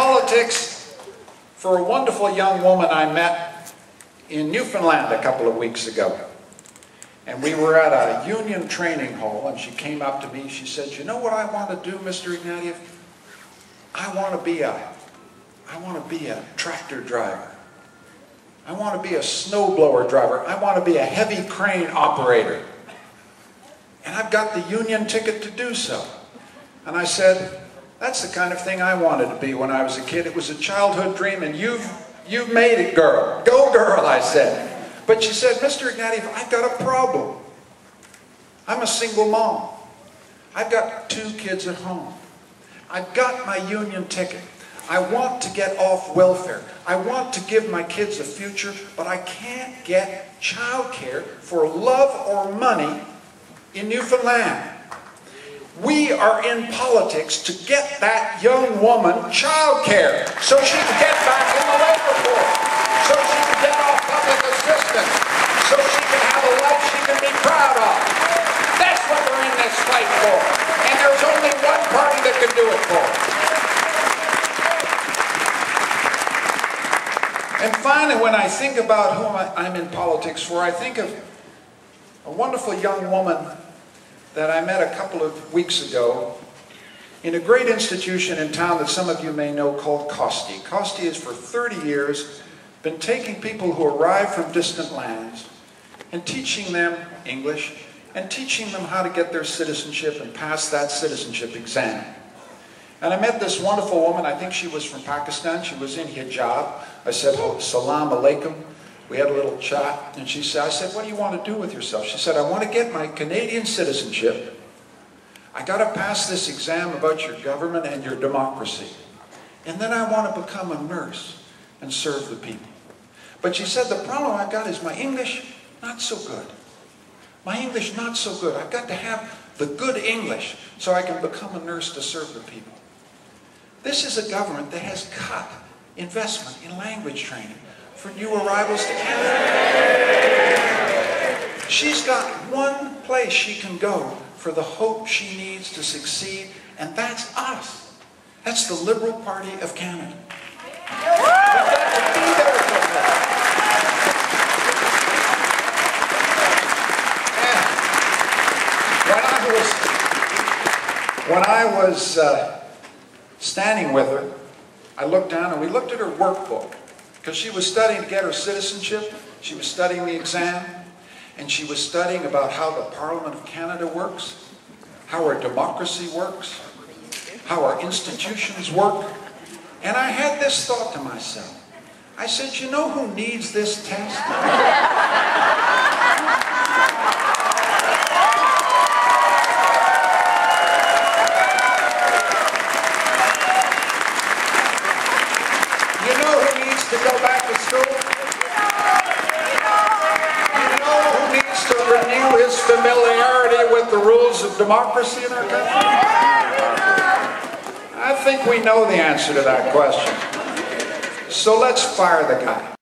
politics for a wonderful young woman I met in Newfoundland a couple of weeks ago. And we were at a union training hall, and she came up to me. She said, "You know what I want to do, Mr. Ignatieff? I want to be a tractor driver. I want to be a snowblower driver. I want to be a heavy crane operator. And I've got the union ticket to do so." And I said, "That's the kind of thing I wanted to be when I was a kid. It was a childhood dream, and you've made it, girl. Go, girl," I said. But she said, "Mr. Ignatieff, I've got a problem. I'm a single mom. I've got 2 kids at home. I've got my union ticket. I want to get off welfare. I want to give my kids a future, but I can't get childcare for love or money in Newfoundland. We are in politics to get that young woman childcare so she can get back in the labor force, so she can get off public assistance, so she can have a life she can be proud of. That's what we're in this fight for. And there's only one party that can do it for us." And finally, when I think about whom I'm in politics for, I think of a wonderful young woman that I met a couple of weeks ago in a great institution in town that some of you may know called Costi. Costi has for 30 years been taking people who arrive from distant lands and teaching them English and teaching them how to get their citizenship and pass that citizenship exam. And I met this wonderful woman. I think she was from Pakistan. She was in hijab. I said, "Oh, salam alaikum." We had a little chat, and I said, "What do you want to do with yourself?" She said, "I want to get my Canadian citizenship. I got to pass this exam about your government and your democracy. And then I want to become a nurse and serve the people." But she said, "The problem I've got is my English, not so good. My English, not so good. I've got to have the good English so I can become a nurse to serve the people." This is a government that has cut investment in language training for new arrivals to Canada. She's got one place she can go for the hope she needs to succeed, and that's us. That's the Liberal Party of Canada. We've got to be there for her. When I was standing with her, I looked down and we looked at her workbook, because she was studying to get her citizenship, she was studying the exam, and she was studying about how the Parliament of Canada works, how our democracy works, how our institutions work. And I had this thought to myself. I said, "You know who needs this test?" To go back to school? You know who needs to renew his familiarity with the rules of democracy in our country? I think we know the answer to that question. So let's fire the guy.